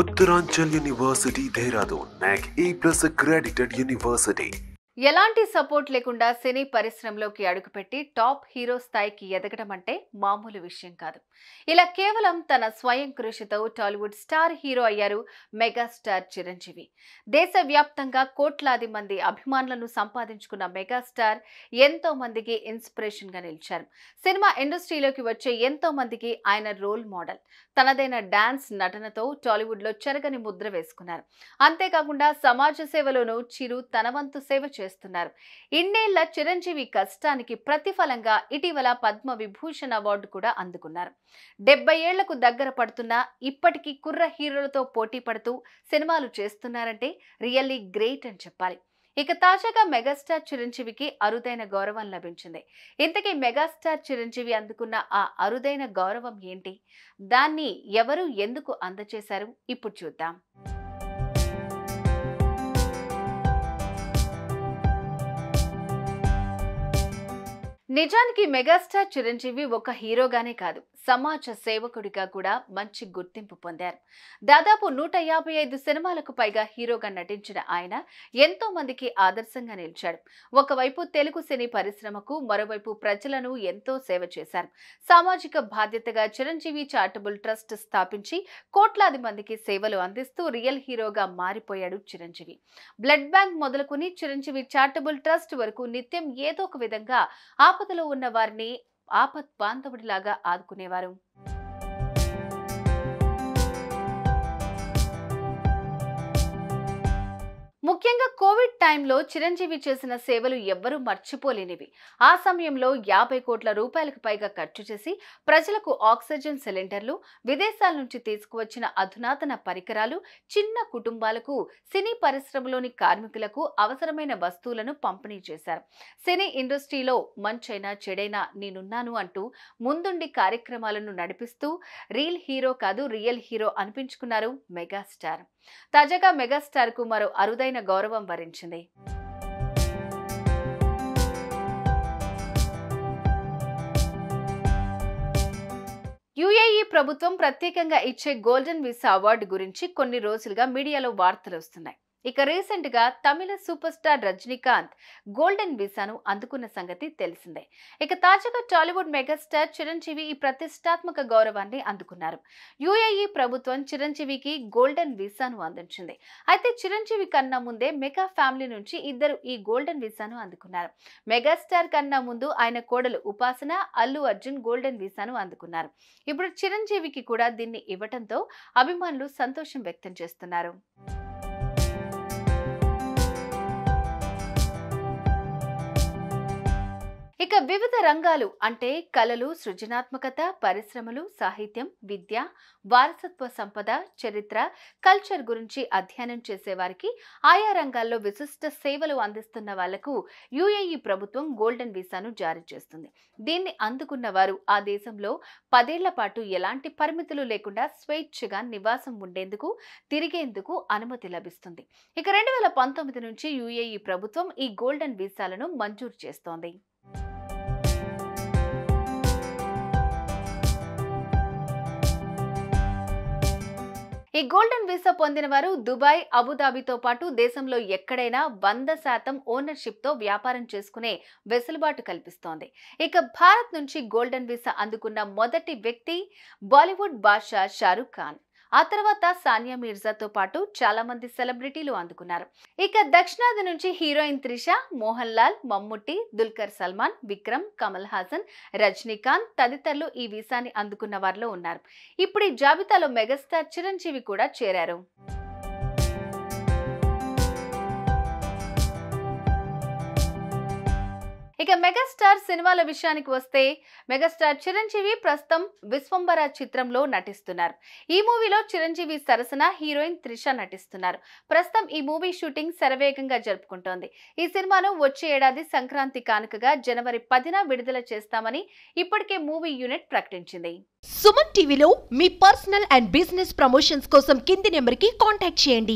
Uttaranchal University, Dehradun, NAC A+ accredited university. ఎలాంటి support లేకుండా సినీ పరిశ్రమలోకి అడుగుపెట్టి టాప్ హీరో స్థాయికి ఎదగడం అంటే మామూలు విషయం కాదు. ఇలా కేవలం తన స్వయం కృషితో టాలీవుడ్ స్టార్ హీరో అయ్యారు మెగాస్టార్ చిరంజీవి. దేశవ్యాప్తంగా కోట్లాది మంది అభిమానులను సంపాదించుకున్న మెగాస్టార్ ఎంతో మందికి ఇన్స్పిరేషన్ గా నిలిచారు. సినిమా ఇండస్ట్రీలోకి వచ్చే ఎంతో మందికి ఆయన రోల్ మోడల్. తనదైన డాన్స్ నటనతో టాలీవుడ్ లో చెరగని ముద్ర వేసుకున్నారు. అంతేకాకుండా సమాజ సేవలోనూ చిరు తన వంతు సేవ చేస్తున్నారు. ఇన్నేళ్ల చిరంజీవి కష్టానికి ప్రతిఫలంగా ఇటీవల పద్మ విభూషణ్ అవార్డు కూడా అందుకున్నారు. 70 ఏళ్లకు దగ్గర పడుతున్నా ఇప్పటికీ కుర్ర హీరోలతో పోటీ పడుతూ సినిమాలు చేస్తున్నారంటే రియల్లీ గ్రేట్ అని చెప్పాలి. ఇక తాజాగా మెగాస్టార్ చిరంజీవికి అరుదైన గౌరవం లభించింది. ఇంతకీ మెగాస్టార్ చిరంజీవి అందుకున్న ఆ అరుదైన గౌరవం ఏంటి? దాన్ని ఎవరు ఎందుకు అందజేశారు? ఇప్పుడు చూద్దాం. నిజానికి మెగాస్టార్ చిరంజీవి ఒక హీరోగానే కాదు, సమాజ సేవకుడిగా కూడా మంచి గుర్తింపు పొందారు. దాదాపు 155 సినిమాలకు పైగా హీరోగా నటించిన ఆయన ఎంతో మందికి ఆదర్శంగా నిలిచాడు. ఒకవైపు తెలుగు సినీ పరిశ్రమకు, మరోవైపు ప్రజలను ఎంతో సేవ చేశారు. సామాజిక బాధ్యతగా చిరంజీవి చారిటబుల్ ట్రస్ట్ స్థాపించి కోట్లాది మందికి సేవలు అందిస్తూ రియల్ హీరోగా మారిపోయాడు చిరంజీవి. బ్లడ్ బ్యాంక్ మొదలుకుని చిరంజీవి చారిటబుల్ ట్రస్ట్ వరకు నిత్యం ఏదో ఒక విధంగా ఆపదలో ఉన్న వారిని ఆపత్ బాంధవుడిలాగా ఆదుకునేవారు. ముఖ్యంగా కోవిడ్ టైంలో చిరంజీవి చేసిన సేవలు ఎవ్వరూ మర్చిపోలేనివి. ఆ సమయంలో 50 కోట్ల రూపాయలకు పైగా ఖర్చు చేసి ప్రజలకు ఆక్సిజన్ సిలిండర్లు, విదేశాల నుంచి తీసుకువచ్చిన అధునాతన పరికరాలు, చిన్న కుటుంబాలకు, సినీ పరిశ్రమలోని కార్మికులకు అవసరమైన వస్తువులను పంపిణీ చేశారు. సినీ ఇండస్ట్రీలో మంచైనా చెడైనా నేనున్నాను అంటూ ముందుండి కార్యక్రమాలను నడిపిస్తూ రియల్ హీరో కాదు రియల్ హీరో అనిపించుకున్నారు మెగాస్టార్. తాజాగా మెగాస్టార్ కు మరో అరుదైన గౌరవం వరించింది. యుఏఈ ప్రభుత్వం ప్రత్యేకంగా ఇచ్చే గోల్డెన్ వీసా అవార్డు గురించి కొన్ని రోజులుగా మీడియాలో వార్తలు వస్తున్నాయి. ఇక రీసెంట్ గా తమిళ సూపర్ స్టార్ రజనీకాంత్ గోల్డెన్ వీసాను అందుకున్న సంగతి తెలిసిందే. ఇక తాజాగా టాలీవుడ్ మెగాస్టార్ చిరంజీవి ఈ ప్రతిష్టాత్మక గౌరవాన్ని అందుకున్నారు. యుఏఈ ప్రభుత్వం చిరంజీవికి గోల్డెన్ వీసాను అందించింది. అయితే చిరంజీవి కన్నా ముందే మెగా ఫ్యామిలీ నుంచి ఇద్దరు ఈ గోల్డెన్ వీసాను అందుకున్నారు. మెగాస్టార్ కన్నా ముందు ఆయన కోడలు ఉపాసన, అల్లు అర్జున్ గోల్డెన్ వీసాను అందుకున్నారు. ఇప్పుడు చిరంజీవికి కూడా దీన్ని ఇవ్వడంతో అభిమానులు సంతోషం వ్యక్తం చేస్తున్నారు. ఇక వివిధ రంగాలు అంటే కళలు, సృజనాత్మకత, పరిశ్రమలు, సాహిత్యం, విద్య, వారసత్వ సంపద, చరిత్ర, కల్చర్ గురించి అధ్యయనం చేసేవారికి, ఆయా రంగాల్లో విశిష్ట సేవలు అందిస్తున్న వాళ్లకు యుఏఈ ప్రభుత్వం గోల్డెన్ వీసాను జారీ చేస్తుంది. దీన్ని అందుకున్న వారు ఆ దేశంలో 10 ఏళ్ల పాటు ఎలాంటి పరిమితులు లేకుండా స్వేచ్ఛగా నివాసం ఉండేందుకు, తిరిగేందుకు అనుమతి లభిస్తుంది. ఇక 2019 నుంచి యుఏఈ ప్రభుత్వం ఈ గోల్డెన్ వీసాలను మంజూరు చేస్తోంది. ఈ గోల్డెన్ వీసా పొందిన వారు దుబాయ్, అబుదాబితో పాటు దేశంలో ఎక్కడైనా 100% ఓనర్షిప్ తో వ్యాపారం చేసుకునే వెసులుబాటు కల్పిస్తోంది. ఇక భారత్ నుంచి గోల్డెన్ వీసా అందుకున్న మొదటి వ్యక్తి బాలీవుడ్ బాద్షా షారుఖ్ ఖాన్. ఆ తర్వాత సానియా మీర్జాతో పాటు చాలా మంది సెలబ్రిటీలు అందుకున్నారు. ఇక దక్షిణాది నుంచి హీరోయిన్ త్రిష, మోహన్ లాల్, మమ్ముట్టి, దుల్కర్ సల్మాన్, విక్రమ్, కమల్ హాసన్, రజనీకాంత్ తదితరులు ఈ వీసాని అందుకున్న వారిలో ఉన్నారు. ఇప్పుడు ఈ జాబితాలో మెగాస్టార్ చిరంజీవి కూడా చేరారు. ఇక మెగాస్టార్ సినిమాల విషయానికి వస్తే మెగాస్టార్ చిరంజీవి ప్రస్తుతం విశ్వంబర చిత్రంలో నటిస్తున్నారు. ఈ మూవీలో చిరంజీవి సరసన హీరోయిన్ త్రిష నటిస్తున్నారు. ప్రస్తుతం ఈ మూవీ షూటింగ్ శరవేగంగా జరుపుకుంటోంది. ఈ సినిమాను వచ్చే ఏడాది సంక్రాంతి కానుకగా జనవరి 10న విడుదల చేస్తామని ఇప్పటికే మూవీ యూనిట్ ప్రకటించింది. సుమన్ టీవీలో మీ పర్సనల్ అండ్ బిజినెస్ ప్రమోషన్స్ కోసం కింది నెంబర్కి కాంటాక్ట్ చేయండి.